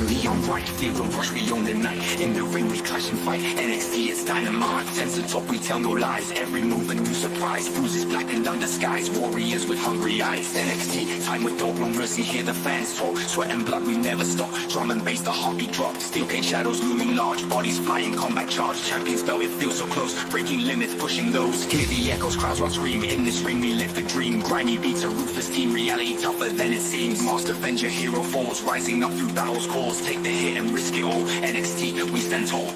in the unright. Feel the rush, we own the night. In the ring, we clash and fight. NXT is dynamite. Sense the top, we tell no lies. Every move a new surprise. Bruises blackened under skies. Warriors with hungry eyes. NXT, time with no mercy. Hear the fans talk. Sweat and blood, we never stop. Drum and bass, the heartbeat drop. Steel cage shadows looming large. Bodies flying, combat charge. Champions belt, it feels so close. Breaking limits, pushing those. Hear the echoes, crowds run scream. In this ring, we live the dream. Grimy beats, a ruthless team. Reality tougher than it seems. Master Avenger, hero falls. Rising up through battle's calls. Take the hit and risk it all. NXT, we stand tall.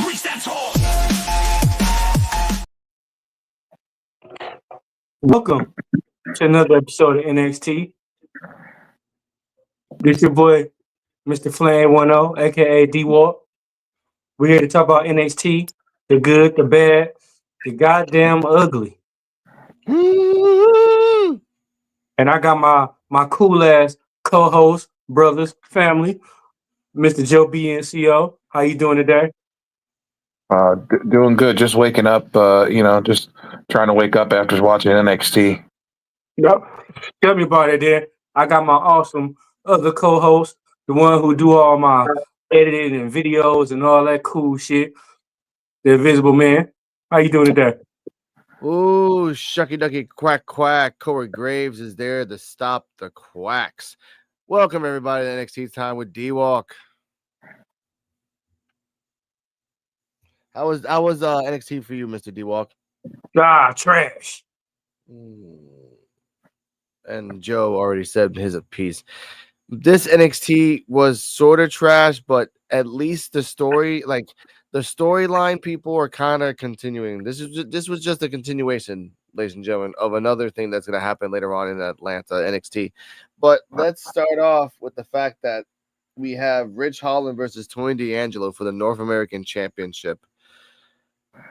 We stand tall. Welcome to another episode of NXT. This your boy, Mr. Flame 10, aka D-Walk. We're here to talk about NXT, the good, the bad, the goddamn ugly. And I got my cool ass co-host, brothers, family, Mr. Joe B and CO. How you doing today? Doing good. Just waking up. Just trying to wake up after watching NXT. Yep. Tell me about it, then. I got my awesome other co-host, the one who do all my editing and videos and all that cool shit. The Invisible Man. How you doing today? Ooh, shucky ducky quack quack. Corey Graves is there to stop the quacks. Welcome everybody to NXT Time with D-Walk. How was NXT for you, Mr. D-Walk? Trash. And Joe already said his piece. This NXT was sort of trash, but at least the storyline people are kind of continuing. This was just a continuation, ladies and gentlemen, of another thing that's going to happen later on in Atlanta NXT. But let's start off with the fact that we have Ridge Holland versus Tony D'Angelo for the North American Championship.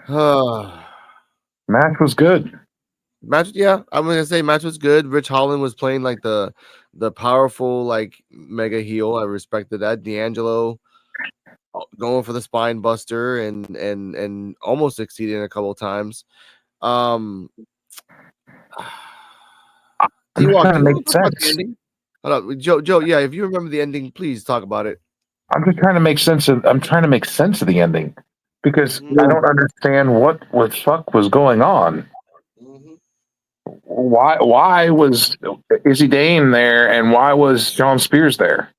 Match was good. I'm gonna say match was good. Ridge Holland was playing like the powerful like mega heel. I respected that. D'Angelo going for the spine buster and almost succeeding a couple of times. I'm trying to make sense. Hold up, Joe. Yeah, if you remember the ending, please talk about it. I'm just trying to make sense of. I'm trying to make sense of the ending because I don't understand what fuck was going on. Why was Izzy Dane there and why was Shawn Spears there?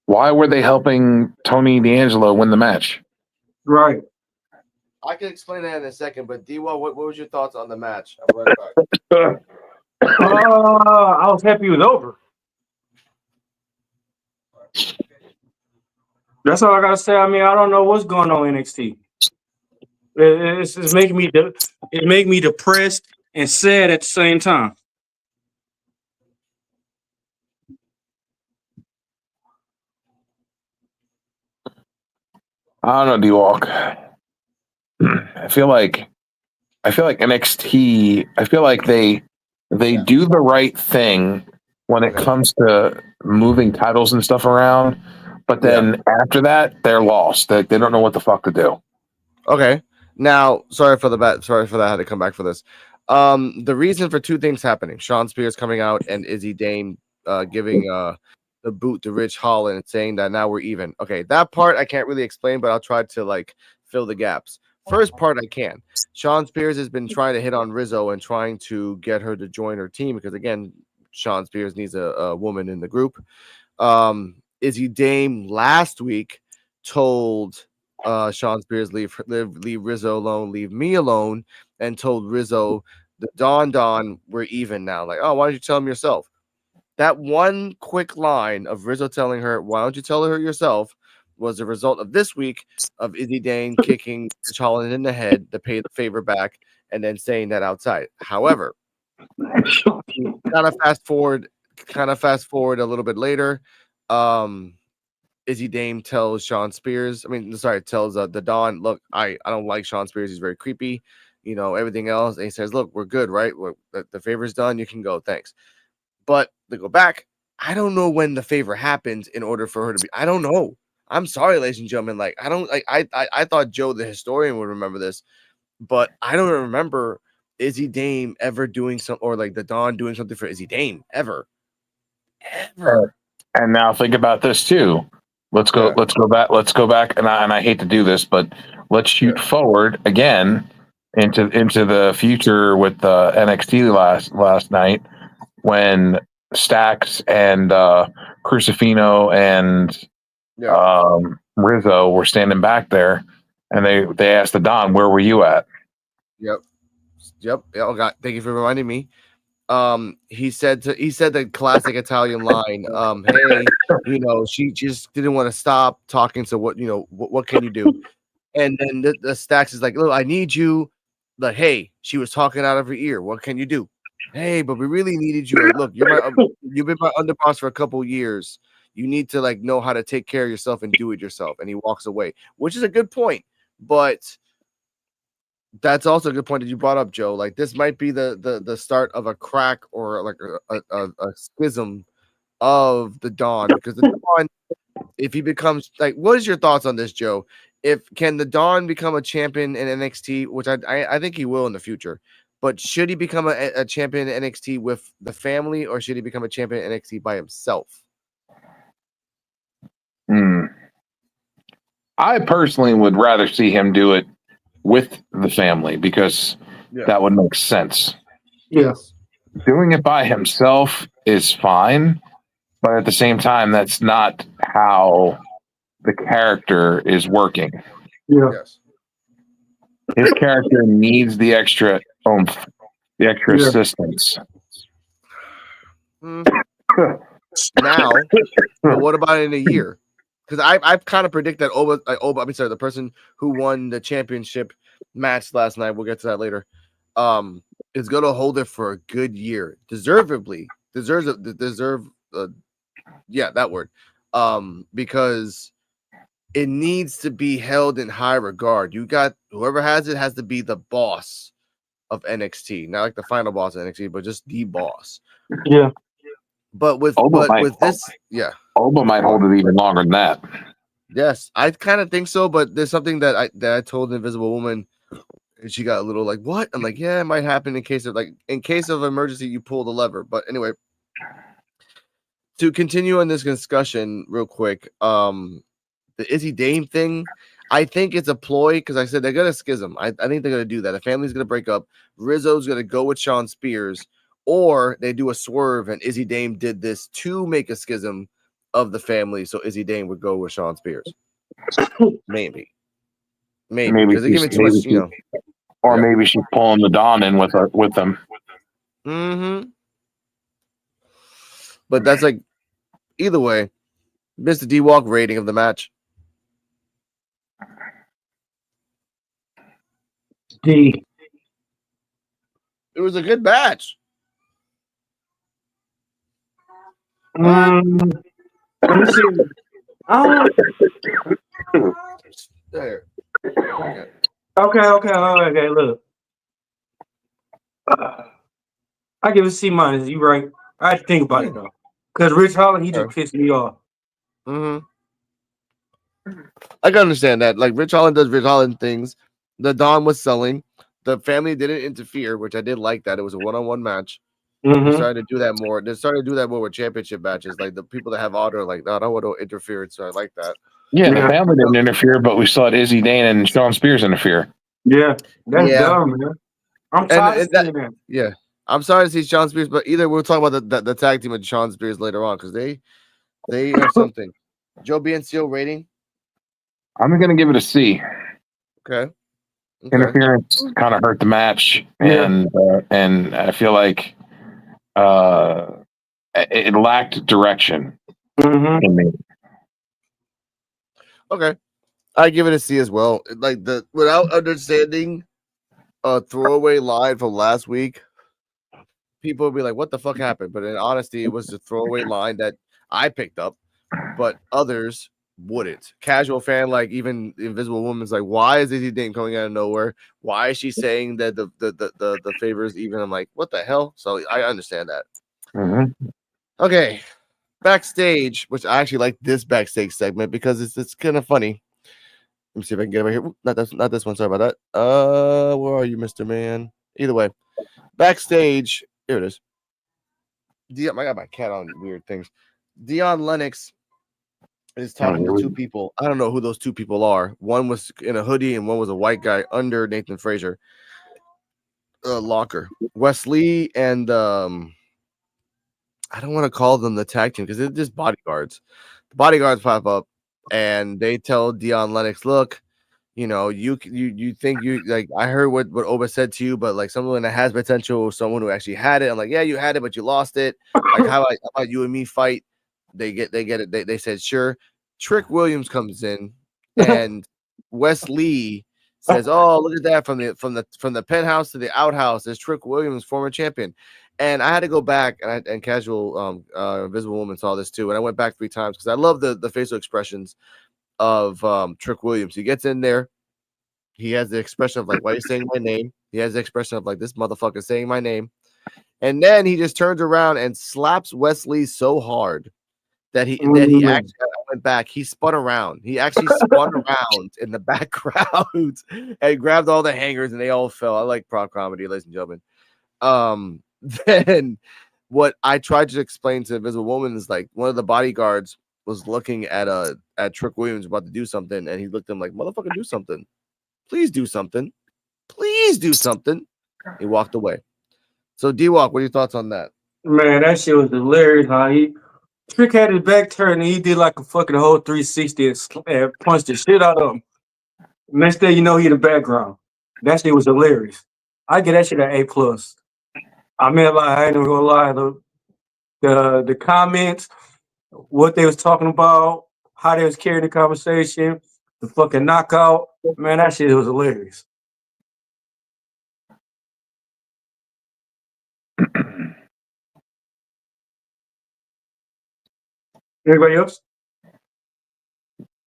Why were they helping Tony D'Angelo win the match? Right. I can explain that in a second, but D-Wall, what was your thoughts on the match? I'll run it back. I was happy it was over. That's all I gotta say. I mean, I don't know what's going on in NXT. It's making me depressed and sad at the same time. I don't know, D-Walk. I feel like NXT. I feel like they do the right thing when it comes to moving titles and stuff around, but then after that, they're lost. They don't know what the fuck to do. Okay. Now, sorry for that. I had to come back for this. The reason for two things happening: Shawn Spears coming out and Izzy Dane giving the boot to Ridge Holland and saying that now we're even. Okay, that part I can't really explain, but I'll try to like fill the gaps. First part I can. Shawn Spears has been trying to hit on Rizzo and trying to get her to join her team because again, Shawn Spears needs a woman in the group. Izzy Dane last week told Shawn Spears leave Rizzo alone, leave me alone, and told Rizzo the Don we're even now. Like, oh, why don't you tell him yourself? That one quick line of Rizzo telling her, why don't you tell her yourself, was the result of this week of Izzy Dane kicking Holland in the head to pay the favor back and then saying that outside. However, kind of fast forward a little bit later. Izzy Dane tells Shawn Spears, tells the Don, look, I don't like Shawn Spears. He's very creepy, everything else. And he says, look, we're good, right? The favor's done. You can go. Thanks. But they go back. I don't know when the favor happens in order for her to be. I don't know. I'm sorry, ladies and gentlemen. Like, I don't like. I thought Joe, the historian, would remember this, but I don't remember Izzy Dame ever doing something, or like the Don doing something for Izzy Dame ever. And now think about this too. Let's go back. And I hate to do this, but let's shoot forward again into the future with NXT last night when Stax and Crucifino and Rizzo were standing back there, and they asked the Don, "Where were you at?" Yep. Oh God, thank you for reminding me. He said the classic Italian line, hey, she just didn't want to stop talking, so what can you do? And then the Stacks is like, look, I need you, like, hey, she was talking out of her ear, what can you do? Hey, but we really needed you. Like, look, you've been my underboss for a couple years, you need to like know how to take care of yourself and do it yourself. And he walks away, which is a good point, but that's also a good point that you brought up, Joe. Like, this might be the start of a crack or like a schism of the Don, because the Don, if he becomes like, what is your thoughts on this, Joe? Can the Don become a champion in NXT, which I think he will in the future, but should he become a champion in NXT with the family, or should he become a champion in NXT by himself? I personally would rather see him do it with the family, because that would make sense. Yes. Doing it by himself is fine, but at the same time, that's not how the character is working. Yeah. Yes. His character needs the extra oomph, the extra assistance. Now, but what about in a year? Because I kind of predict that the person who won the championship match last night, we'll get to that later, is going to hold it for a good year. That word. Because it needs to be held in high regard. You got whoever has to be the boss of NXT, not like the final boss of NXT, but just the boss. Yeah. But with this, Oba might hold it even longer than that. Yes, I kind of think so, but there's something that I told the Invisible Woman, and she got a little like, what? I'm like, yeah, it might happen in case of emergency, you pull the lever. But anyway, to continue on this discussion real quick, the Izzy Dame thing, I think it's a ploy, because I said they're gonna schism. I think they're gonna do that. The family's gonna break up. Rizzo's gonna go with Shawn Spears, or they do a swerve, and Izzy Dame did this to make a schism of the family, so Izzy Dame would go with Shawn Spears. Maybe because they give me too much, or maybe she's pulling the Don in with them. But that's like, either way, Mr. D-Walk rating of the match. D. It was a good match. Let me see. There. Okay. Look, I give it a C minus. You right? I had to think about it though, because Rich Holland, he just pissed me off. I can understand that. Like, Rich Holland does Rich Holland things. The Don was selling. The family didn't interfere, which I did like that. It was a one-on-one match. They started to do that more. They started to do that more with championship matches. Like, the people that have honor, like, no, I don't want no interference. So I like that. Yeah, the family didn't interfere, but we saw Izzy Dane and Shawn Spears interfere. Yeah, that's dumb, man. I'm tired of seeing that. Yeah, I'm sorry to see Shawn Spears, but either we'll talk about the tag team with Shawn Spears later on, because they are something. Joe BNCO rating? I'm going to give it a C. Okay. Interference kind of hurt the match, and I feel like it lacked direction in me. Okay, I give it a C as well. Like, without understanding a throwaway line from last week, people would be like, "What the fuck happened?" But in honesty, it was a throwaway line that I picked up, but others wouldn't. Casual fan, like even the Invisible Woman's like, why is Izzy Dane coming out of nowhere? Why is she saying that the favor is even? I'm like, what the hell? So I understand that. Okay, backstage, which I actually like this backstage segment because it's kind of funny. Let me see if I can get over here. Ooh, not this one. Sorry about that. Where are you, Mr. Man? Either way, backstage. Here it is. I got my cat on weird things. Dion Lennox is talking to two people. I don't know who those two people are. One was in a hoodie and one was a white guy under Nathan Frazier locker. Wesley and I don't want to call them the tag team because they're just bodyguards. The bodyguards pop up and they tell Dion Lennox, look, you know, you think you like, I heard what Oba said to you, but like someone that has potential, someone who actually had it. I'm like, yeah, you had it, but you lost it. Like, how about you and me fight? They get it. They said, sure. Trick Williams comes in and Wes Lee says, oh, look at that, from the penthouse to the outhouse. There's Trick Williams, former champion. And I had to go back and casual Invisible Woman saw this too. And I went back 3 times because I love the facial expressions of Trick Williams. He gets in there. He has the expression of like, why are you saying my name? He has the expression of like, this motherfucker saying my name. And then he just turns around and slaps Wesley so hard that he actually, I went back. He spun around. He actually spun around in the background and grabbed all the hangers and they all fell. I like prop comedy, ladies and gentlemen. Then what I tried to explain to Invisible Woman is like one of the bodyguards was looking at Trick Williams about to do something, and he looked at him like, motherfucker, do something. Please do something. Please do something. He walked away. So D-Walk, what are your thoughts on that? Man, that shit was hilarious. How Trick had his back turned and he did like a fucking whole 360 and punched the shit out of him. Next thing you know, he in the background. That shit was hilarious. I get that shit at A+. I mean, like, I ain't even gonna lie. The comments, what they was talking about, how they was carrying the conversation, the fucking knockout, man, that shit was hilarious. Anybody else?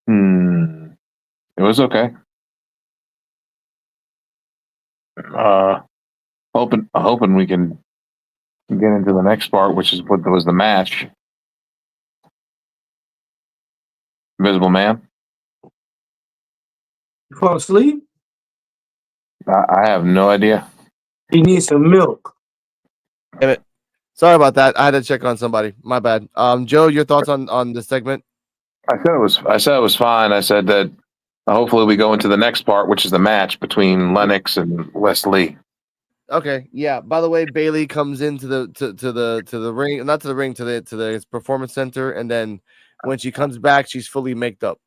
It was okay. Hoping we can get into the next part, which is what was the match. Invisible Man. You fall asleep? I have no idea. He needs some milk. Damn it. Sorry about that. I had to check on somebody. My bad. Joe, your thoughts on this segment? I said it was fine. I said that hopefully we go into the next part, which is the match between Lennox and Wes Lee. Okay, yeah. By the way, Bailey comes into the ring, not to the ring, to the performance center, and then when she comes back, she's fully maked up.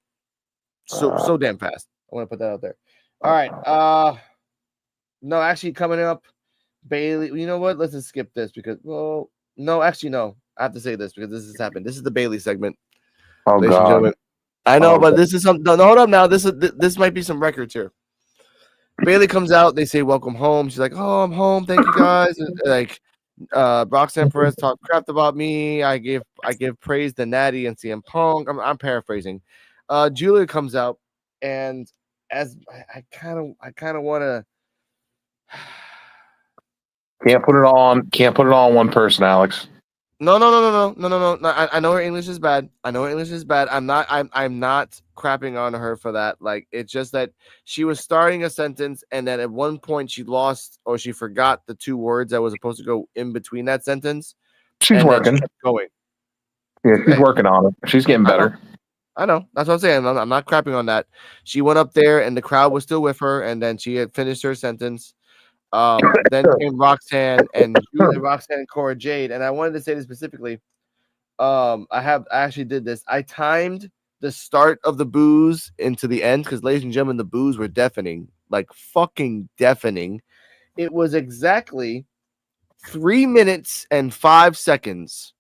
So damn fast. I want to put that out there. All right. No, actually coming up, Bailey. You know what? Let's just skip this because no. I have to say this because this has happened. This is the Bailey segment. Oh God. I know, but this is some. No, hold up now. This might be some records here. Bailey comes out. They say, "Welcome home." She's like, "Oh, I'm home. Thank you guys." And, like, Roxanne Perez talked crap about me. I give praise to Natty and CM Punk. I'm paraphrasing. Julia comes out, and as I kind of want to. Can't put it all on one person, Alex. No. I know her English is bad. I'm not crapping on her for that. Like, it's just that she was starting a sentence and then at one point she lost or she forgot the 2 words that was supposed to go in between that sentence. She's working. She kept going. Yeah, she's working on it. She's getting better. I know. That's what I'm saying. I'm not crapping on that. She went up there and the crowd was still with her, and then she had finished her sentence. Then came Roxanne and Cora Jade, and I wanted to say this specifically. I actually did this. I timed the start of the boos into the end because, ladies and gentlemen, the boos were deafening, like fucking deafening. It was exactly 3 minutes and 5 seconds,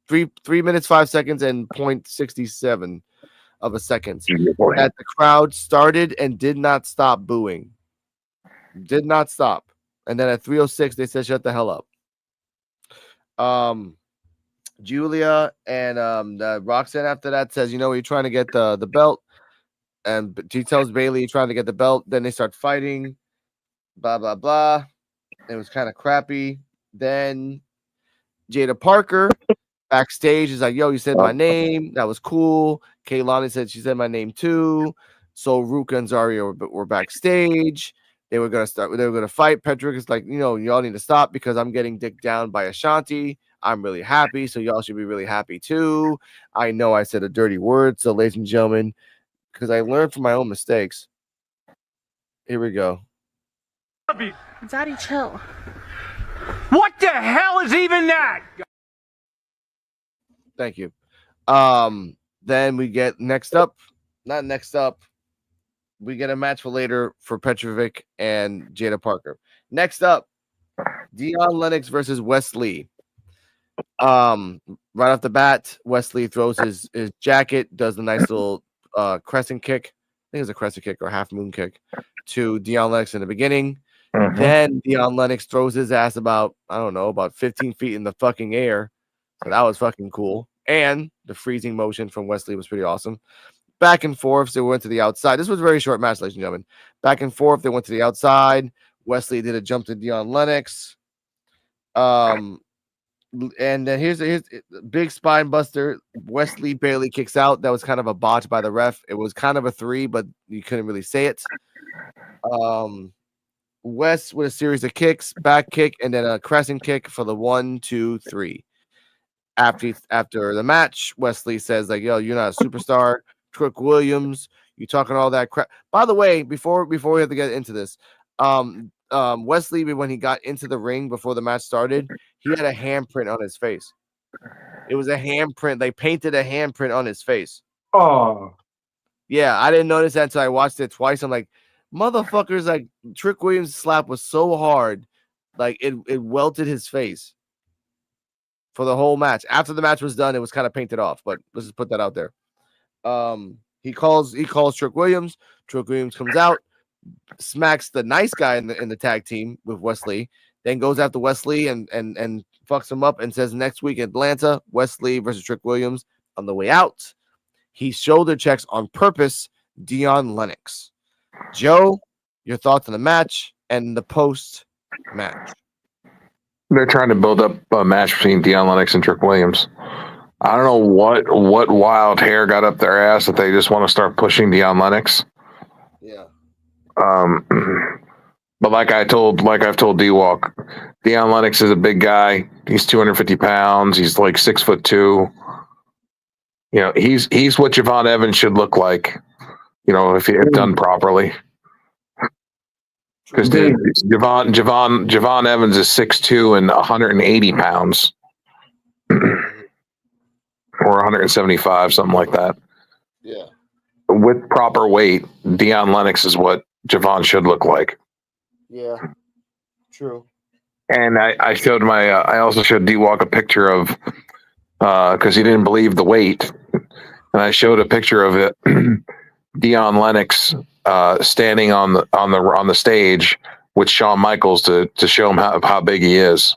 3 minutes 5 seconds and 0.67 of a second that the crowd started and did not stop booing. Did not stop. And then at 3:06, they said, shut the hell up. Julia and Roxanne after that says, you're trying to get the belt. And she tells Bailey, you're trying to get the belt. Then they start fighting. Blah, blah, blah. It was kind of crappy. Then Jada Parker backstage. He's like, yo, you said my name. That was cool. Kaylani said she said my name too. So Ruka and Zarya were backstage. They were gonna fight. Petrick is like, y'all need to stop because I'm getting dicked down by Ashanti. I'm really happy, so y'all should be really happy too. I know I said a dirty word, so ladies and gentlemen, because I learned from my own mistakes. Here we go. Daddy, chill. What the hell is even that? Thank you. Then we get we get a match for later for Petrovic and Jada Parker. Next up, Dion Lennox versus Wesley. Right off the bat, Wesley throws his jacket, does the nice little crescent kick. I think it was a crescent kick or half moon kick to Dion Lennox in the beginning. Mhm. Then Dion Lennox throws his ass about 15 feet in the fucking air. So that was fucking cool. And the freezing motion from Wesley was pretty awesome. Back and forth, so we went to the outside. This was a very short match, ladies and gentlemen. Back and forth, they went to the outside. Wesley did a jump to Dion Lennox. And then here's a big spine buster. Wesley barely kicks out. That was kind of a botch by the ref. It was kind of a 3, but you couldn't really say it. West with a series of kicks, back kick, and then a crescent kick for the 1, 2, 3. After the match, Wesley says, like, yo, you're not a superstar. Trick Williams, you talking all that crap. By the way, before we have to get into this, Wesley, when he got into the ring before the match started, he had a handprint on his face. It was a handprint. They painted a handprint on his face. Oh, yeah, I didn't notice that until I watched it twice. I'm like, motherfuckers, like Trick Williams' slap was so hard, like it welted his face for the whole match. After the match was done, it was kind of painted off, but let's just put that out there. He calls Trick Williams. Trick Williams comes out, smacks the nice guy in the tag team with Wesley, then goes after Wesley and fucks him up and says next week Atlanta, Wesley versus Trick Williams. On the way out, he shoulder checks on purpose Dion Lennox. Joe, your thoughts on the match and the post match? They're trying to build up a match between Dion Lennox and Trick Williams. I don't know what wild hair got up their ass that they just want to start pushing Dion Lennox. Yeah. But like I've told D-Walk, Dion Lennox is a big guy. He's 250 pounds. He's like 6'2". He's what Javon Evans should look like. If done properly. Because Javon Evans is 6'2" and 180 pounds. Or 175, something like that. Yeah. With proper weight, Dion Lennox is what Javon should look like. Yeah. True. And I also showed D-Walk a picture of because he didn't believe the weight. And I showed a picture of it, Dion Lennox standing on the stage with Shawn Michaels to show him how big he is.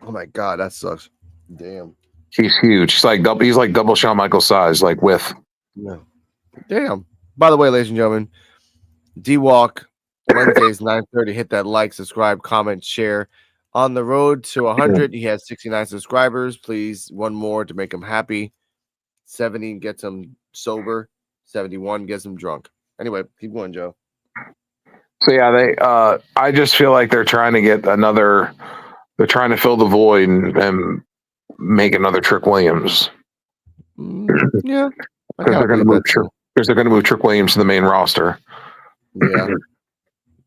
Oh my god, that sucks. Damn. He's huge. He's like double Shawn Michaels size, like width. Yeah. Damn. By the way, ladies and gentlemen, D-Walk, Wednesdays 9:30. Hit that like, subscribe, comment, share. On the road to 100, he has 69 subscribers. Please, one more to make him happy. 70 gets him sober. 71 gets him drunk. Anyway, keep going, Joe. So yeah, I just feel like they're trying to get another. They're trying to fill the void and make another Trick Williams. Yeah, because they're going to move Trick Williams to the main roster. Yeah,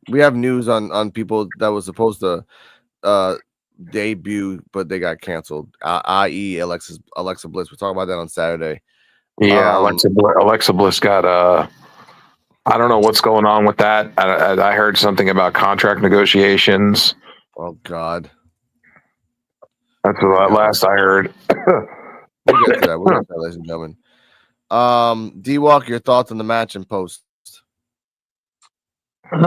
we have news on people that was supposed to debut, but they got canceled. I.e., Alexa Bliss. We'll talk about that on Saturday. Yeah, Alexa Bliss got I don't know what's going on with that. I heard something about contract negotiations. Oh God, that's what last I heard. We'll get to that, ladies and gentlemen. D-Walk, your thoughts on the match and post. I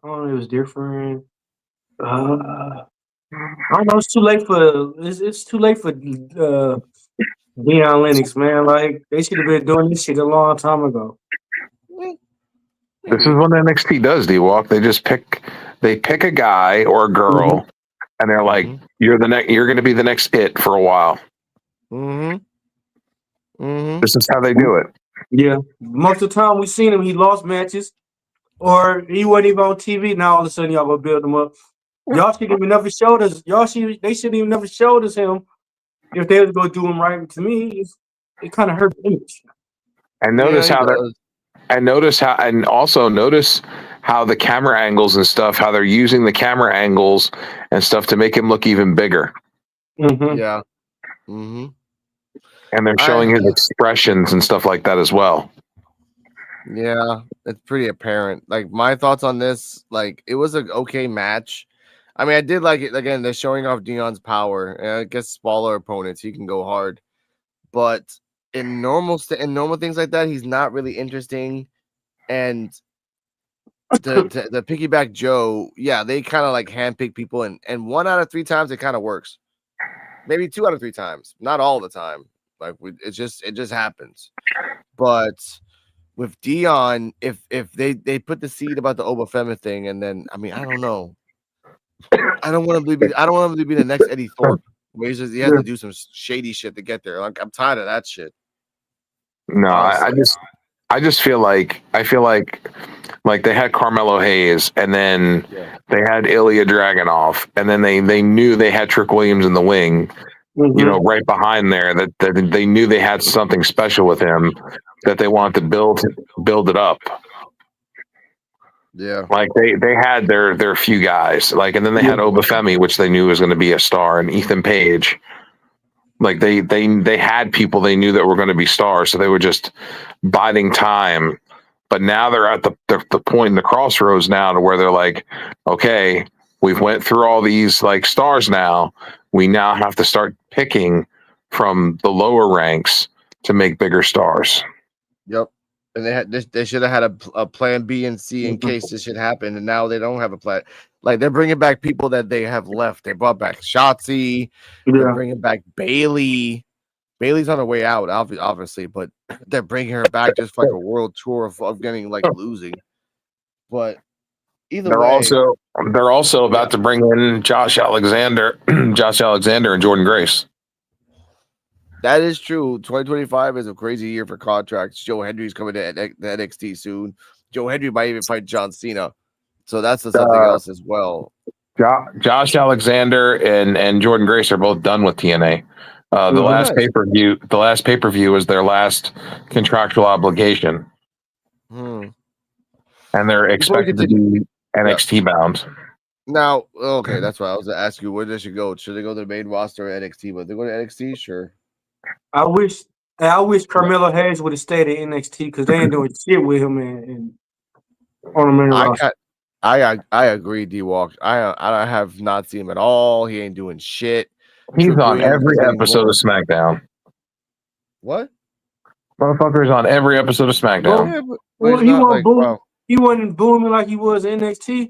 don't know. It was different. I don't know. It's too late for Dion Lennox, man. Like they should have been doing this shit a long time ago. This is what NXT does, D-Walk. They just pick a guy or a girl and they're like, "You're going to be the next it for a while." This is how they do it. Yeah. Most of the time we seen him, he lost matches, or he wasn't even on TV. Now all of a sudden y'all gonna build him up. Y'all shouldn't even never showed us. They shouldn't even never showed us him if they was gonna do him right. To me, it kind of hurt the image. And notice also notice how the camera angles and stuff, how they're using the camera angles and stuff to make him look even bigger. Yeah. And they're showing his expressions and stuff like that as well. Yeah, it's pretty apparent. Like, my thoughts on this, like, it was an okay match. I mean, I did like it. Again, they're showing off Dion's power. And I guess smaller opponents, he can go hard. But in normal things like that, he's not really interesting. And the piggyback Joe, yeah, they kind of like handpick people, and 1 out of 3 times it kind of works. Maybe 2 out of 3 times, not all the time. Like, it just happens. But with Dion, if they put the seed about the Obafemi thing, and then I mean, I don't know. I don't want him to be the next Eddie Thorpe. Where he has to do some shady shit to get there. Like, I'm tired of that shit. No, I just feel like they had Carmelo Hayes, and then they had Ilya Dragunov, and then they knew they had Trick Williams in the wing, right behind there. That they knew they had something special with him that they wanted to build it up. Yeah, like they had their few guys, like, and then they had Obafemi, which they knew was going to be a star, and Ethan Page. Like they had people they knew that were going to be stars, so they were just biding time. But now they're at the point in the crossroads now to where they're like, okay, we've went through all these like stars now. We now have to start picking from the lower ranks to make bigger stars. Yep. And they should have had a plan B and C in case this should happen. And now they don't have a plan. Like, they're bringing back people that they have left. They brought back Shotzi. They're bringing back Bailey. Bailey's on her way out, obviously, but they're bringing her back just for like a world tour of getting like losing. But either way, they're also about to bring in Josh Alexander and Jordan Grace. That is true. 2025 is a crazy year for contracts. Joe Hendry's coming to the NXT soon. Joe Hendry might even fight John Cena. So that's something else as well. Josh Alexander and Jordan Grace are both done with TNA. The last pay-per-view was their last contractual obligation. And they're expected to be NXT bound. Now, okay, that's why I was going to ask you, where they should go. Should they go to the main roster or NXT? But if they go to NXT, sure. I wish Carmelo Hayes would have stayed at NXT because they ain't doing shit with him and on the main roster. I agree, D-Walk. I have not seen him at all. He ain't doing shit. He's on every episode of SmackDown. What? Motherfucker's on every episode of SmackDown. He wasn't booming like he was in NXT.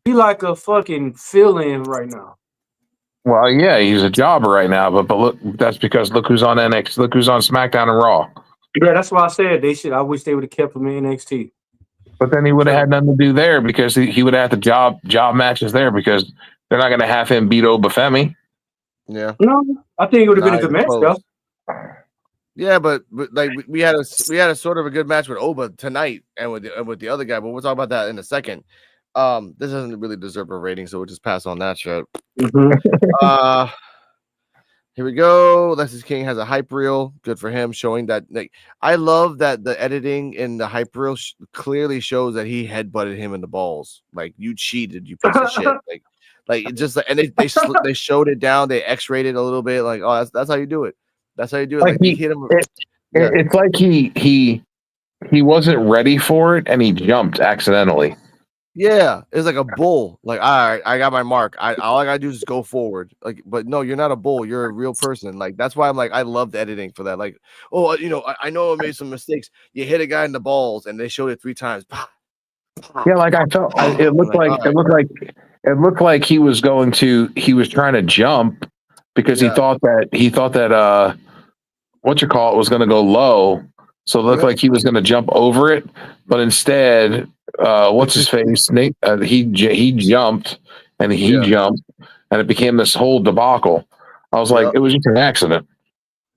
He like a fucking fill-in right now. Well, yeah, he's a jobber right now, but look, that's because look who's on NXT, look who's on SmackDown and Raw. Yeah, that's why I said I wish they would have kept him in NXT. But then he would have had nothing to do there because he would have had the job matches there because they're not going to have him beat Obafemi. Yeah. No, I think it would have been a good match though. Yeah, but like we had a sort of a good match with Oba tonight and with the other guy, but we'll talk about that in a second. This doesn't really deserve a rating, so we'll just pass on that shit. Here we go. Lexus King has a hype reel. Good for him, showing that. Like, I love that the editing in the hype reel clearly shows that he headbutted him in the balls. Like, you cheated, you piece of shit. Like it just like, and they showed it down. They X-rated a little bit. Like, oh, that's how you do it. That's how you do it. Like he hit him. It's like he wasn't ready for it and he jumped accidentally. Yeah, it's like a bull. Like, all right, I got my mark. All I gotta do is go forward. Like, but no, you're not a bull. You're a real person. Like, that's why I'm like, I love the editing for that. Like, oh, I know I made some mistakes. You hit a guy in the balls, and they showed it 3 times. Yeah, like I felt it looked like he was trying to jump because he thought that was going to go low. So it looked like he was going to jump over it, but instead, what's his face? Nate, he jumped and he jumped, and it became this whole debacle. I was like, Yep. it was just an accident.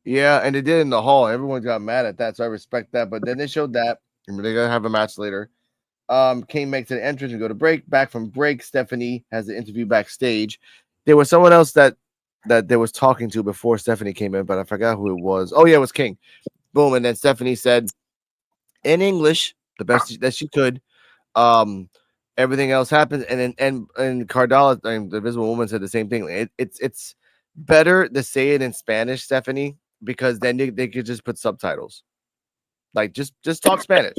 Yeah, and they did in the hall. Everyone got mad at that, so I respect that. But then they showed that, and they're gonna have a match later. King makes an entrance and go to break. Back from break, Stephanie has the interview backstage. There was someone else that they was talking to before Stephanie came in, but I forgot who it was. Oh yeah, it was King. Boom, and then Stephanie said in English the best that she could. Everything else happened, and then and Cardala, the Invisible Woman, said the same thing. It's better to say it in Spanish, Stephanie, because then they could just put subtitles. Like just talk Spanish,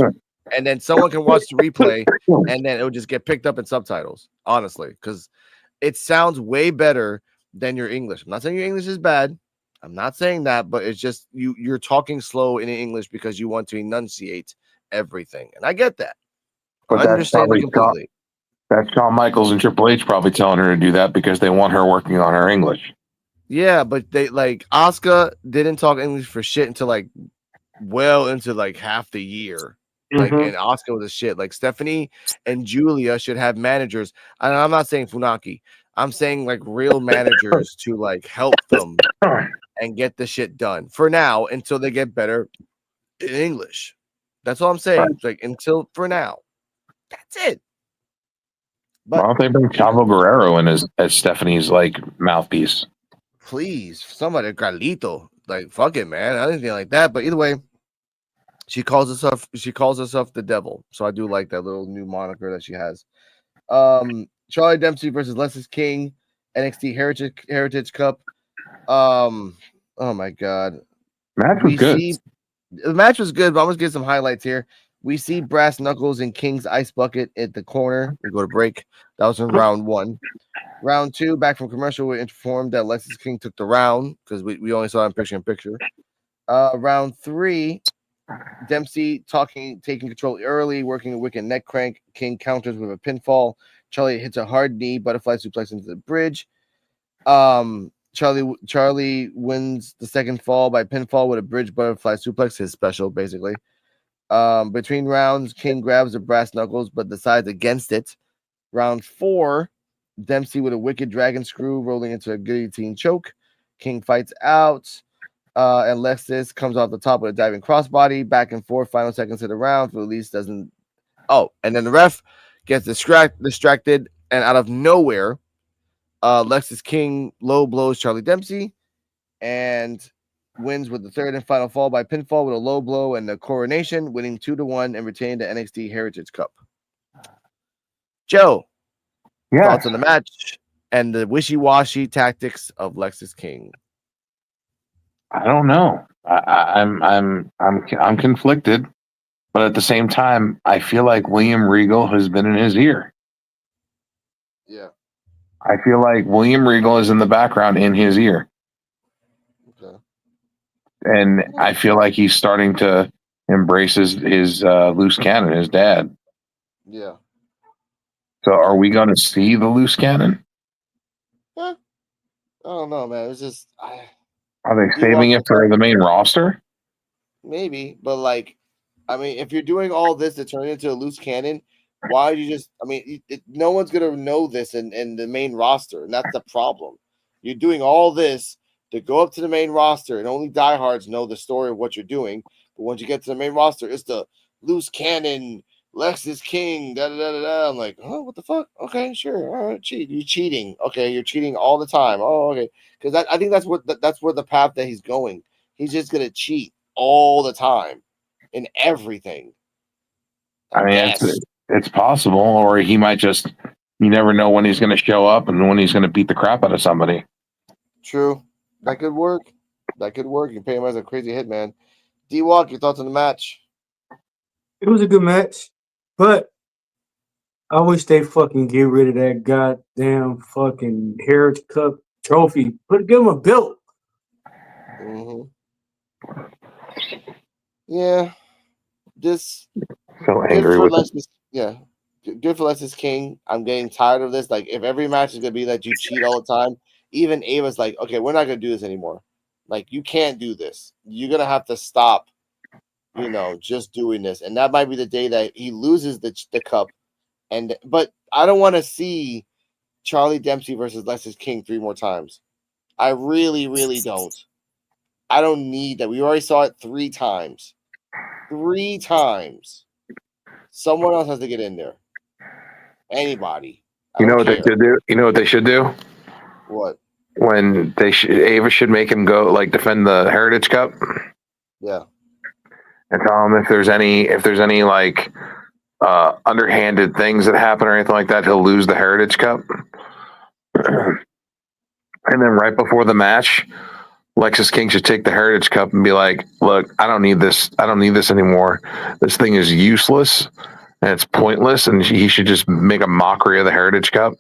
and then someone can watch the replay, and then it'll just get picked up in subtitles. Honestly, because it sounds way better than your English. I'm not saying your English is bad. I'm not saying that, but it's just you're talking slow in English because you want to enunciate everything, and I get that. But I understand it completely. That's Shawn Michaels and Triple H probably telling her to do that because they want her working on her English. Yeah, but they like Asuka didn't talk English for shit until like well into like half the year. Like, and Asuka was a shit. Like Stephanie and Julia should have managers. And I'm not saying Funaki. I'm saying like real managers to like help them and get the shit done for now until they get better in English. That's all I'm saying. Right. Like until for now. That's it. But why don't they bring Chavo Guerrero in as Stephanie's like mouthpiece? Please, somebody Carlito. Like fuck it, man. I didn't think like that. But either way, she calls herself the devil. So I do like that little new moniker that she has. Charlie Dempsey versus Lexis King, NXT Heritage Cup. Oh my god. Match was good. The match was good, but I'm gonna get some highlights here. We see Brass Knuckles and King's Ice Bucket at the corner. We go to break. That was in round 1. Round 2, back from commercial, we're informed that Lexis King took the round because we only saw him picture. Round 3, Dempsey taking control early, working a wicked neck crank. King counters with a pinfall. Charlie hits a hard knee, butterfly suplex into the bridge. Charlie wins the second fall by pinfall with a bridge butterfly suplex, his special basically. Between rounds, King grabs the brass knuckles but decides against it. Round 4, Dempsey with a wicked dragon screw rolling into a guillotine choke. King fights out. And Lexis comes off the top with a diving crossbody. Back and forth, final seconds of the round. Release doesn't. Oh, and then the ref gets distracted, and out of nowhere, Lexis King low blows Charlie Dempsey and wins with the third and final fall by pinfall with a low blow and the coronation, winning 2-1 and retaining the NXT Heritage Cup. Joe, thoughts on the match and the wishy-washy tactics of Lexis King? I don't know. I'm conflicted, but at the same time, I feel like William Regal has been in his ear. Yeah. I feel like William Regal is in the background in his ear. Okay. And I feel like he's starting to embrace his loose cannon, his dad. Yeah. So are we going to see the loose cannon? I don't know, man. It's just are they saving it for the main roster? Maybe, but like, I mean, if you're doing all this to turn it into a loose cannon, why do you just? I mean, no one's gonna know this in the main roster, and that's the problem. You're doing all this to go up to the main roster, and only diehards know the story of what you're doing. But once you get to the main roster, it's the loose cannon, Lexis King, da da da da da. I'm like, oh, what the fuck? Okay, sure, all right, you're cheating. Okay, you're cheating all the time. Oh, okay, because I think that's where the path that he's going. He's just gonna cheat all the time in everything. I mean, it's possible, or he might just, you never know when he's going to show up and when he's going to beat the crap out of somebody. True. That could work. You can pay him as a crazy hitman. D-Walk, your thoughts on the match? It was a good match, but I wish they fucking get rid of that goddamn fucking Heritage Cup trophy. Give him a belt. Mm-hmm. Yeah. This so angry with Lexis, yeah. Good for Lexis King. I'm getting tired of this. Like, if every match is gonna be that you cheat all the time, even Ava's like, okay, we're not gonna do this anymore. Like, you can't do this. You're gonna have to stop, just doing this. And that might be the day that he loses the cup. But I don't want to see Charlie Dempsey versus Lexus King 3 more times. I really, really don't. I don't need that. We already saw it 3 times. 3 times. Someone else has to get in there. Anybody. I You know don't what they care. should do? You know what they should do? What? When Ava should make him go like defend the Heritage Cup Yeah. and tell him if there's any like underhanded things that happen or anything like that, he'll lose the Heritage Cup. And then right before the match, Lexus King should take the Heritage Cup and be like, "Look, I don't need this. I don't need this anymore. This thing is useless and it's pointless." And he should just make a mockery of the Heritage Cup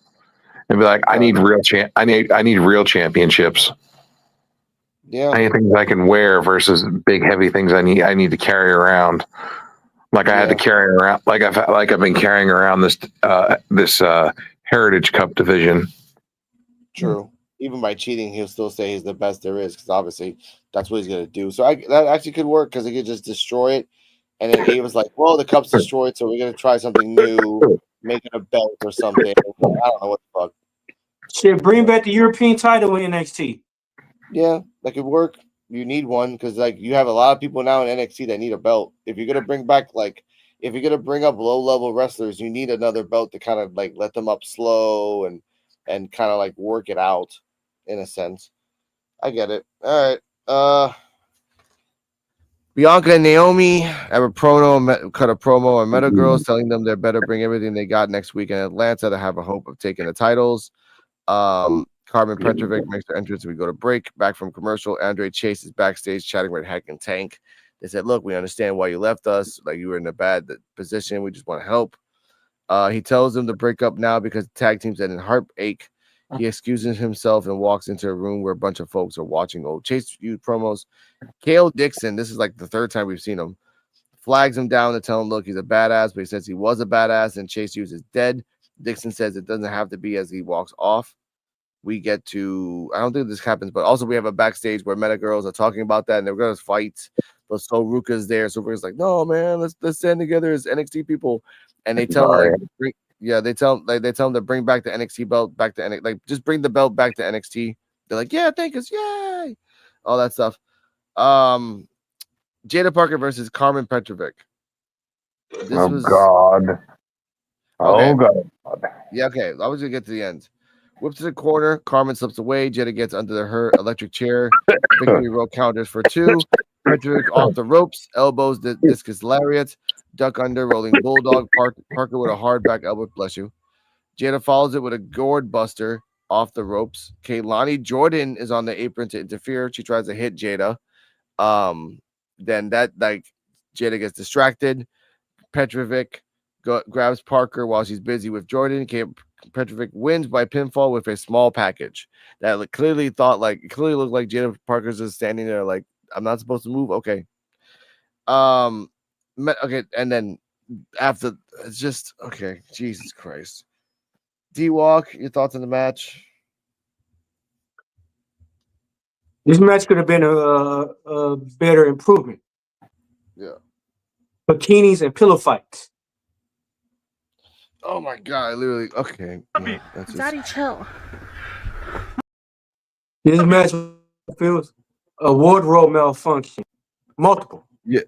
and be like, "I need I need real championships. Yeah. I need things I can wear versus big heavy things I need to carry around. Like I had to carry around, like I've been carrying around this Heritage Cup division." True. Even by cheating, he'll still say he's the best there is because obviously that's what he's gonna do. So that actually could work because he could just destroy it, and then Ava's like, "Well, the cup's destroyed, so we're gonna try something new, make it a belt or something." I don't know what the fuck. Shit, bring back the European title in NXT. Yeah, that could work. You need one because like you have a lot of people now in NXT that need a belt. If you're gonna bring back if you're gonna bring up low level wrestlers, you need another belt to kind of like let them up slow and kind of like work it out in a sense. I get it. All right. Bianca and Naomi have a cut a promo on Meta Girls telling them they better bring everything they got next week in Atlanta to have a hope of taking the titles. Carmen Petrovic makes her entrance. We go to break. Back from commercial. Andre Chase is backstage chatting with Hack and Tank. They said, "Look, we understand why you left us. Like you were in a bad position. We just want to help." He tells them to break up now because the tag team's in heartache. He excuses himself and walks into a room where a bunch of folks are watching old Chase feud promos. Kale Dixon, this is like the 3rd time we've seen him, flags him down to tell him, look, he's a badass, but he says he was a badass and Chase Hughes is dead. Dixon says it doesn't have to be as he walks off. We get to, I don't think this happens, but also we have a backstage where Meta Girls are talking about that and they're going to fight. But so Ruka's there. So Ruka's like, no, man, let's stand together as NXT people. And they tell him, like, they tell him to bring back the NXT belt back to NXT, like just bring the belt back to NXT. They're like, yeah, thank us, yay, all that stuff. Jada Parker versus Carmen Petrovic. God. Okay. Oh God. Yeah, okay. I was gonna get to the end. Whip to the corner. Carmen slips away. Jada gets under her electric chair. Victory roll counters for 2. Petrovic off the ropes. Elbows the discus lariat. Duck under. Rolling bulldog. Parker with a hard back elbow. Bless you. Jada follows it with a gourd buster off the ropes. Kaylani Jordan is on the apron to interfere. She tries to hit Jada. Then Jada gets distracted. Petrovic grabs Parker while she's busy with Jordan. Petrovic wins by pinfall with a small package that clearly looked like Jada Parker's just standing there like, I'm not supposed to move. Okay. Okay. And then after it's just okay. Jesus Christ. D-Walk, your thoughts on the match? This match could have been a better improvement. Yeah. Bikinis and pillow fights. Oh my God! Literally. Okay. Yeah, that's Daddy, chill. This match feels a wardrobe malfunction. Multiple. Yeah.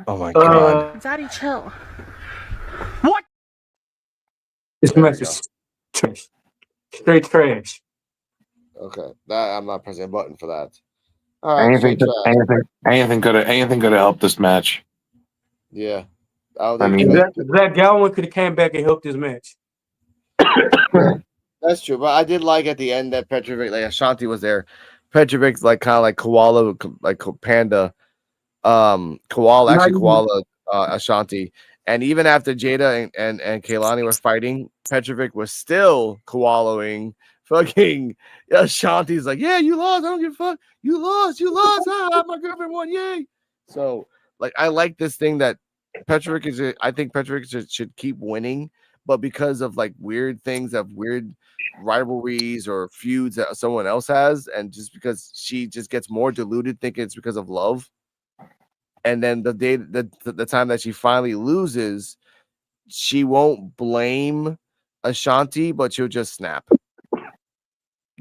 Oh my God. Daddy, chill. What? This match is trash. Straight trash. Okay. I'm not pressing a button for that. All right. Anything could have helped this match. Yeah. Zach Galvin could have came back and helped this match. That's true, but I did like at the end that Petrovic, like Ashanti was there. Petrovic's like kind of like koala, like panda, koala, Ashanti. And even after Jada and Kaylani were fighting, Petrovic was still koalaing. Fucking Ashanti's like, yeah, you lost. I don't give a fuck. You lost. Ah, my girlfriend won. Yay. So like, I like this thing that Petrovic is. I think Petrovic should keep winning, but because of like weird things, of weird rivalries or feuds that someone else has, and just because she just gets more diluted, thinking it's because of love. And then the time that she finally loses, she won't blame Ashanti, but she'll just snap.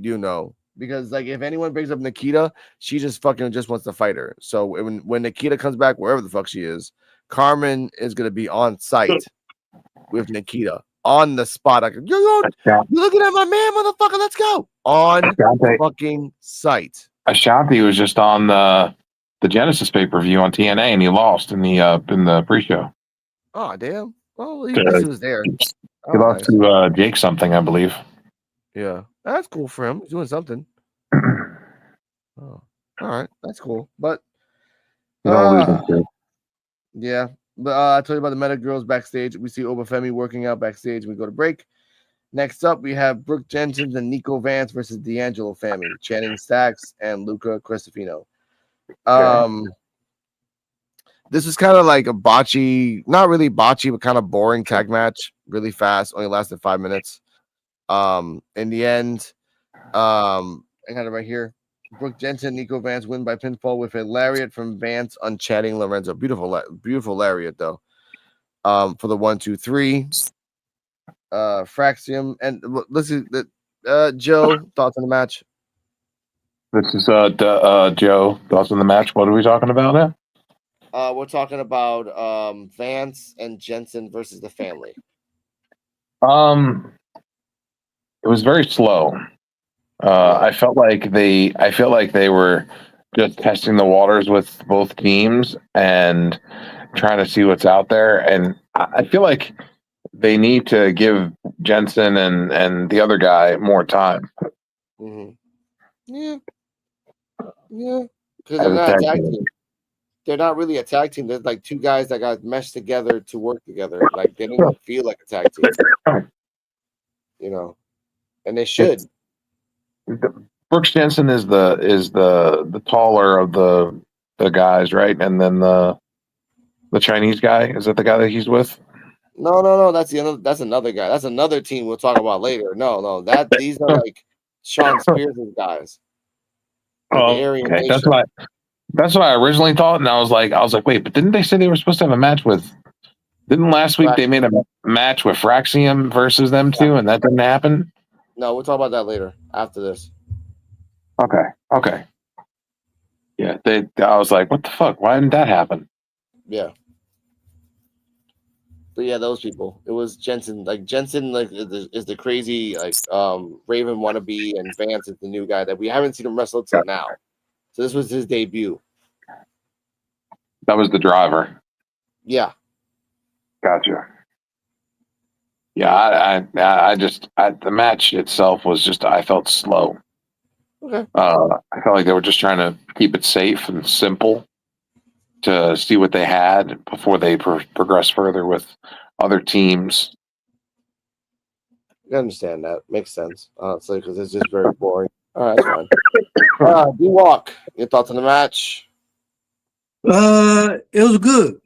because like if anyone brings up Nikita, she just fucking just wants to fight her. So when Nikita comes back, wherever the fuck she is, Carmen is gonna be on site with Nikita on the spot. Like, yo, you looking at my man, motherfucker? Let's go on fucking site. Ashanti was just on the Genesis pay-per-view on TNA, and he lost in the pre-show. Oh damn! Well, at least he was there. He lost to Jake something, I believe. Yeah, that's cool for him. He's doing something. Oh, all right, that's cool. But yeah, but I told you about the Meta Girls backstage. We see Obafemi working out backstage. We go to break. Next up, we have Brooke Jensen and Nico Vance versus D'Angelo family, Channing Stacks and Luca Cristofino. This is kind of like a botchy, not really botchy, but kind of boring tag match. Really fast, only lasted 5 minutes. In the end, I got it right here. Brooke Jensen, Nico Vance win by pinfall with a lariat from Vance on Channing Lorenzo. Beautiful lariat though. For the 1, 2, 3. Fraxium and listen, Joe, thoughts on the match? This is Joe. Thoughts on the match? What are we talking about now? We're talking about Vance and Jensen versus the family. It was very slow. I felt like they were just testing the waters with both teams and trying to see what's out there. And I feel like they need to give Jensen and the other guy more time. Mm-hmm. Yeah, because they're not a tag team. They're not really a tag team. They're like two guys that got meshed together to work together. Like they didn't feel like a tag team, and they should. Brooks Jensen is the taller of the guys, right? And then the Chinese guy, is that the guy that he's with? No. That's another guy. That's another team we'll talk about later. No. These are like Sean Spears' guys. Like oh, okay. That's what I originally thought, and I was like, wait, but didn't they say they were supposed to have a match with? Didn't last week they made a match with Fraxium versus them too, and that didn't happen? No, we'll talk about that later after this. Okay. Yeah, I was like, what the fuck? Why didn't that happen? Yeah. But yeah, those people. It was Jensen. Like Jensen, like is the crazy Raven wannabe, and Vance is the new guy that we haven't seen him wrestle till now. So this was his debut. That was the driver. Yeah. Gotcha. Yeah, the match itself was just, I felt slow. Okay. I felt like they were just trying to keep it safe and simple to see what they had before they progress further with other teams. I understand that. Makes sense, honestly, because it's just very boring. All right, that's fine. D-Walk, your thoughts on the match? It was good.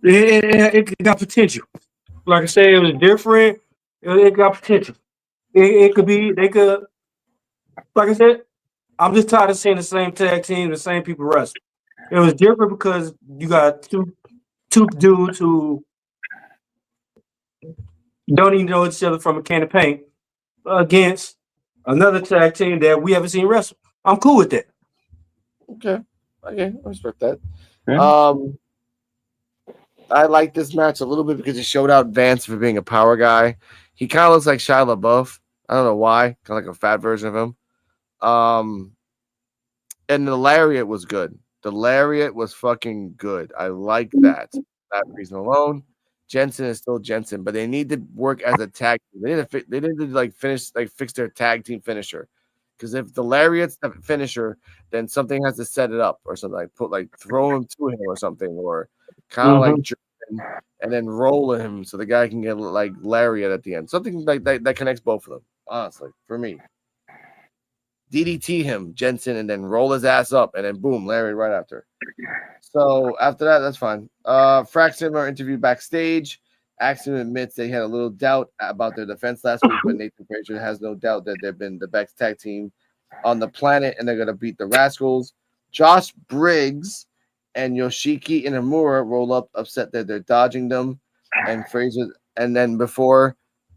It got potential. Like I said, it was different. It got potential. It could be. They could. Like I said, I'm just tired of seeing the same tag team, the same people wrestle. It was different because you got two dudes who don't even know each other from a can of paint against another tag team that we haven't seen wrestle. I'm cool with that. Okay, I respect that. Yeah. I like this match a little bit because it showed out Vance for being a power guy. He kind of looks like Shia LaBeouf. I don't know why. Kind of like a fat version of him. And the lariat was good. The lariat was fucking good. I like that. For that reason alone. Jensen is still Jensen, but they need to work as a tag team. They need to fix their tag team finisher. Because if the lariat's the finisher, then something has to set it up or something, throw him to him or something, or kind of like German, and then roll him so the guy can get like lariat at the end. Something like that connects both of them, honestly, for me. DDT him, Jensen, and then roll his ass up, and then boom, lariat right after. So after that, that's fine. Fraxium are interviewed backstage. Axiom admits they had a little doubt about their defense last week, but Nathan Frazier has no doubt that they've been the best tag team on the planet, and they're going to beat the Rascals. Josh Briggs and Yoshiki Inamura roll up, upset that they're dodging them. And Frazier, and then before,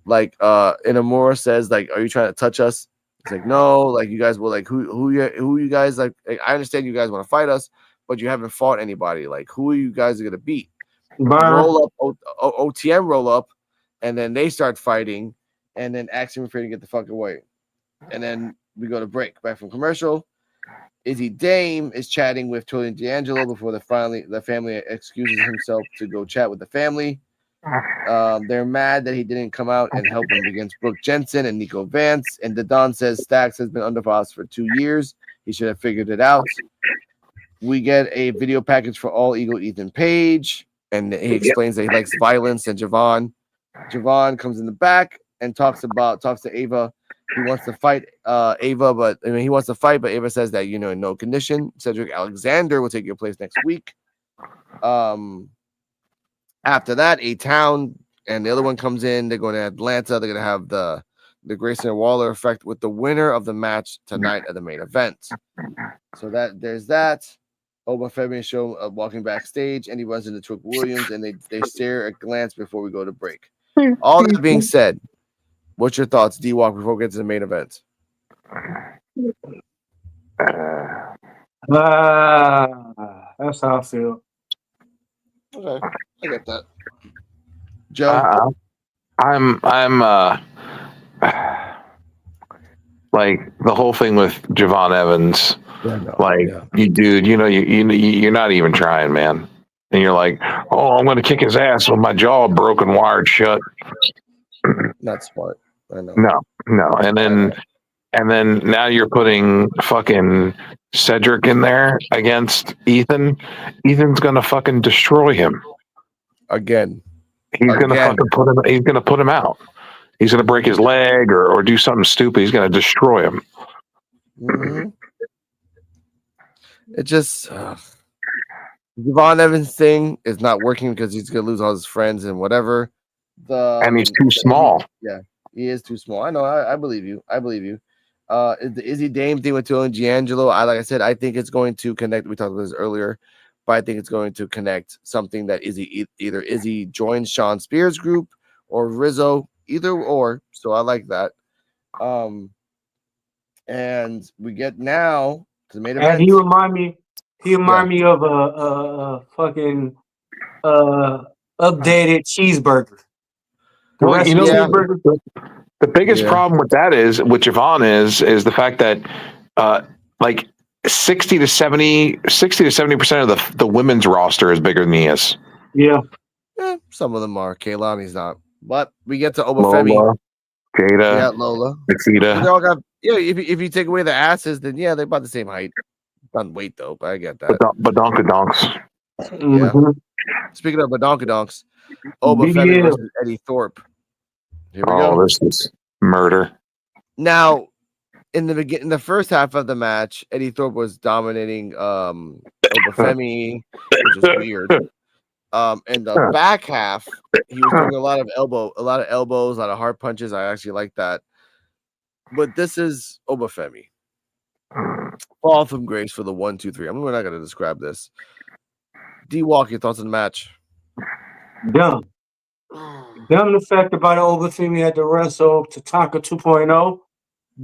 Inamura says, are you trying to touch us? It's like, no, like you guys will like who you guys like I understand you guys want to fight us, but you haven't fought anybody. Like who are you guys gonna beat? Roll up OTM roll up, and then they start fighting, and then ask him for to get the fuck away. And then we go to break back from commercial. Izzy Dame is chatting with Tony D'Angelo before the family excuses himself to go chat with the family. They're mad that he didn't come out and help him against Brooke Jensen and Nico Vance. And the Don says Stacks has been under boss for 2 years. He should have figured it out. We get a video package for All Eagle Ethan Page, and he explains that he likes violence. And Javon comes in the back and talks to Ava. He wants to fight Ava, but he wants to fight, but Ava says that in no condition. Cedric Alexander will take your place next week. After that, A-Town and the other one comes in. They're going to Atlanta. They're going to have the Grayson Waller effect with the winner of the match tonight at the main event. So there's that. Oba Femi show walking backstage, and he runs into Trick Williams, and they stare at glance before we go to break. All that being said, what's your thoughts, D-Walk, before we get to the main event? That's how I feel. Okay, I get that. Joe? I'm like the whole thing with Javon Evans. You're not even trying, man. And you're like, oh, I'm going to kick his ass with my jaw broken, wired shut. Not smart. I know. No. And then now you're putting fucking Cedric in there against Ethan. Ethan's going to fucking destroy him again. He's going to fucking put him. He's going to put him out. He's going to break his leg or do something stupid. He's going to destroy him. Mm-hmm. It just Javon Evans thing is not working because he's going to lose all his friends and whatever. And he's too small. He is too small. I know. I believe you. The Izzy Dame thing with Tony D'Angelo, like I said, I think it's going to connect. We talked about this earlier, but I think it's going to connect something that either Izzy joins Sean Spears' group or Rizzo, either or. So I like that. And we get now to the main event. And he remind me of a fucking updated cheeseburger. The biggest problem with that is with Javon is the fact that like 60 to 70% of the women's roster is bigger than he is. Yeah. Some of them are. Kaylani's not. But we get to Obafemi. Jada. Lola. Nikita. They all got, if you take away the asses, then they're about the same height. Not weight though, but I get that. Badonkadonks. Yeah. Speaking of badonkadonks, Obafemi versus Eddie Thorpe. Here we go. This is murder. Now, in the first half of the match, Eddie Thorpe was dominating Obafemi, which is weird. In the back half, he was doing a lot of elbows, a lot of hard punches. I actually like that. But this is Obafemi. Fall from grace for the 1, 2, 3. We're not going to describe this. D-Walk, your thoughts on the match? Dumb the fact about Obafemi had to wrestle Tatanka 2.0.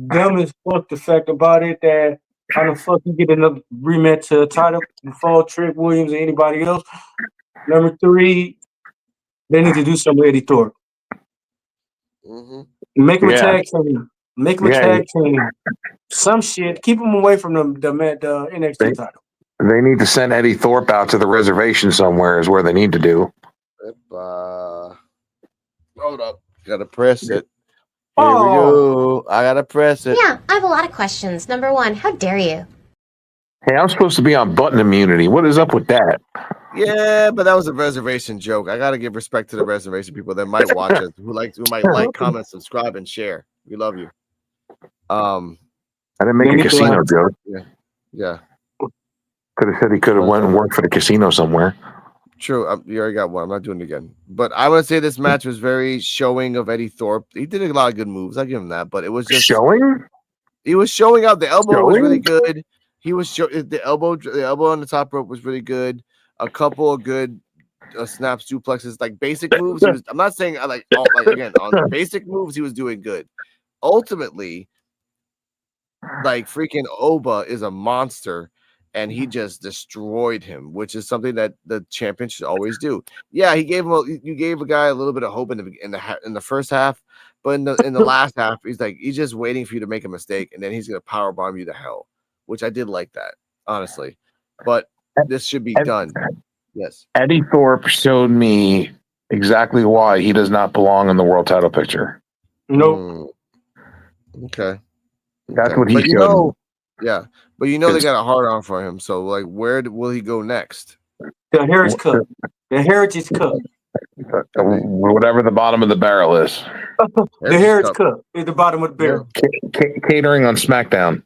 Dumb as fuck the fact about it that how the fuck you get another rematch to the title before Trick Williams or anybody else. Number 3, they need to do something with Eddie Thorpe. Mm-hmm. Make him a tag team. Make him a tag team. Some shit. Keep him away from the NXT title. They need to send Eddie Thorpe out to the reservation somewhere is where they need to do. Hold up. Gotta press it. Here we go. I gotta press it. Yeah, I have a lot of questions. Number 1, how dare you? Hey, I'm supposed to be on button immunity. What is up with that? Yeah, but that was a reservation joke. I gotta give respect to the reservation people that might watch us, who might like, comment, subscribe, and share. We love you. I didn't make a casino joke. Yeah. Could have said he could have went and worked for the casino somewhere. True. You already got one. I'm not doing it again. But I want to say this match was very showing of Eddie Thorpe. He did a lot of good moves. I give him that. But it was just showing. He was showing out. The elbow was really good. He was the elbow on the top rope was really good. A couple of good snaps, duplexes, like basic moves. I'm not saying again on basic moves he was doing good. Ultimately, like freaking Oba is a monster, and he just destroyed him, which is something that the champion should always do. Yeah, you gave a guy a little bit of hope in the first half, but in the last half, he's just waiting for you to make a mistake, and then he's gonna power bomb you to hell, which I did like that, honestly. But this should be done. Yes. Eddie Thorpe showed me exactly why he does not belong in the world title picture. Nope. Okay. That's what he but showed me. Yeah, but they got a hard on for him. So like, where will he go next? The Heritage Cup. The Heritage Cup. Whatever the bottom of the barrel is. The Heritage Cup is the bottom of the barrel. Catering on SmackDown.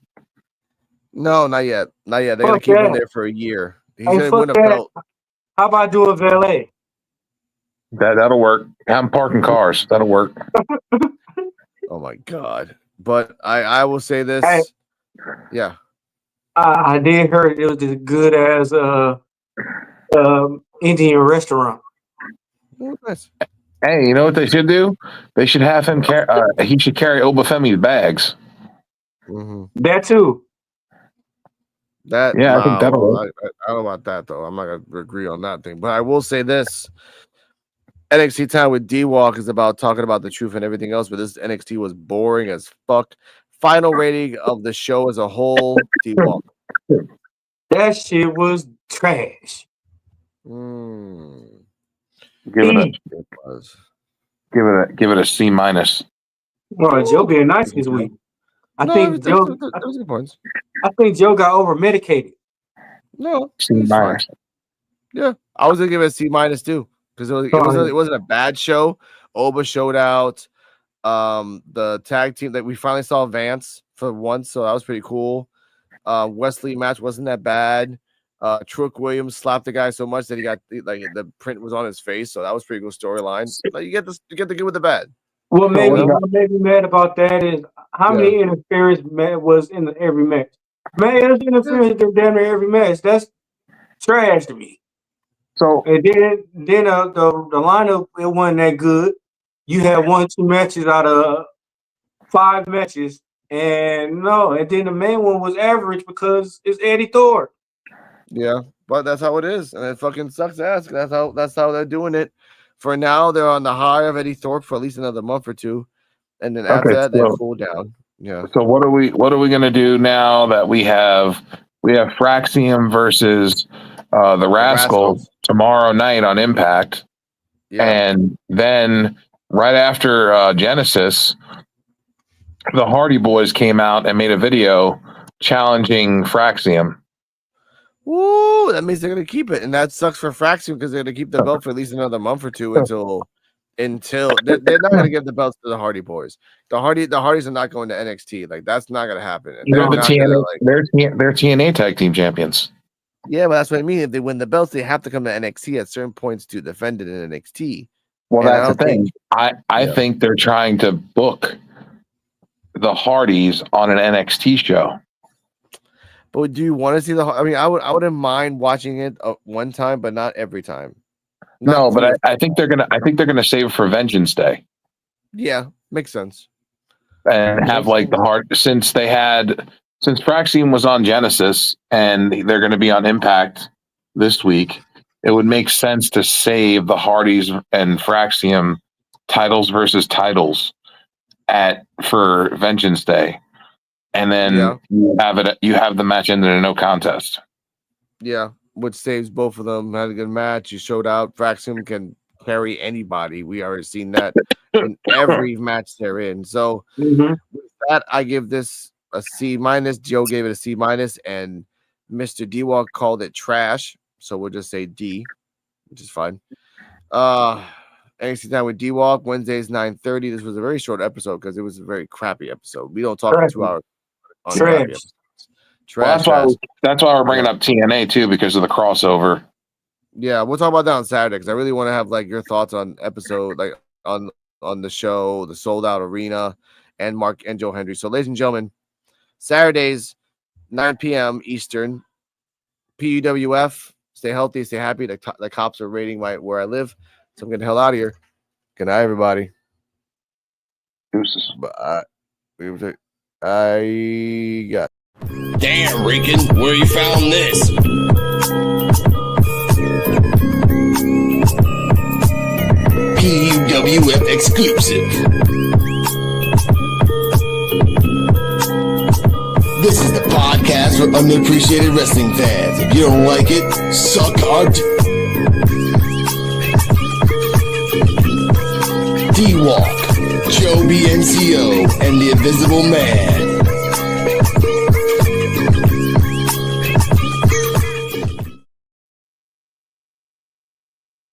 No, not yet. Not yet. They're gonna keep him there for a year. He's gonna win a belt. How about doing valet? That'll work. Have him parking cars. That'll work. Oh my god! But I will say this. Hey, yeah, I did hear it was as good as Indian restaurant. Oh, nice. Hey, you know what they should do? They should have him he should carry Obafemi's bags. Mm-hmm. That too. I think that'll work. I don't know about that though. I'm not gonna agree on that thing. But I will say this: NXT Time with D-Walk is about talking about the truth and everything else. But this NXT was boring as fuck. Final rating of the show as a whole: D-Walk. That shit was trash. Give it a C minus. Well, Joe being nice this week. I think Joe got over medicated. No, C minus. Yeah, I was gonna give it a C minus too because it wasn't a bad show. Oba showed out. The tag team that we finally saw Vance for once, so that was pretty cool. Wesley match wasn't that bad. Truck Williams slapped the guy so much that he got the print was on his face, so that was pretty good storyline. Like you get the good with the bad. What made me mad about that is how many interference was in every match. Man, there's interference in damn near every match. That's trash to me. So and then the lineup it wasn't that good. You had 1-2 matches out of 5 matches, and then the main one was average because it's Eddie Thorpe. Yeah, but that's how it is, and it fucking sucks ass. That's how they're doing it. For now, they're on the high of Eddie Thorpe for at least another month or two, and then after that, they cool down. Yeah. So what are we gonna do now that we have Fraxium versus the Rascals tomorrow night on Impact, and then right after Genesis, the Hardy Boys came out and made a video challenging Fraxium. Woo! That means they're gonna keep it, and that sucks for Fraxium because they're gonna keep the belt for at least another month or two until they're not gonna give the belts to the Hardy Boys. The Hardys are not going to NXT. Like that's not gonna happen. They're TNA tag team champions. Yeah, but that's what I mean. If they win the belts, they have to come to NXT at certain points to defend it in NXT. Well, that's the thing. I think they're trying to book the Hardys on an NXT show. But do you want to see I wouldn't mind watching it one time, but not every time. I think they're gonna save it for Vengeance Day. Yeah, makes sense. And have like since Fraxium was on Genesis and they're going to be on Impact this week, it would make sense to save the Hardys and Fraxium titles versus titles for Vengeance Day. And then you have the match ended in a no contest. Yeah, which saves both of them. Had a good match. You showed out. Fraxium can carry anybody. We already seen that in every match they're in. So with that, I give this a C minus. Joe gave it a C minus, and Mr. D-Walk called it trash. So we'll just say D, which is fine. NXT Time with D-Walk, Wednesdays 9:30. This was a very short episode because it was a very crappy episode. We don't talk for 2 hours. Trash. Well, that's why we're bringing up TNA too, because of the crossover. Yeah, we'll talk about that on Saturday because I really want to have like your thoughts on episode, like on the show, the sold out arena, and Mark and Joe Hendry. So, ladies and gentlemen, Saturdays, 9 p.m. Eastern, PUWF. Stay healthy, stay happy. The cops are raiding where I live, so I'm getting the hell out of here. Good night, everybody. Deuces. But I got. Damn, Rican, where you found this? PUWF exclusive. This is the podcast for unappreciated wrestling fans. If you don't like it, suck our D-Walk, Joe BNCO, and the Invisible Man.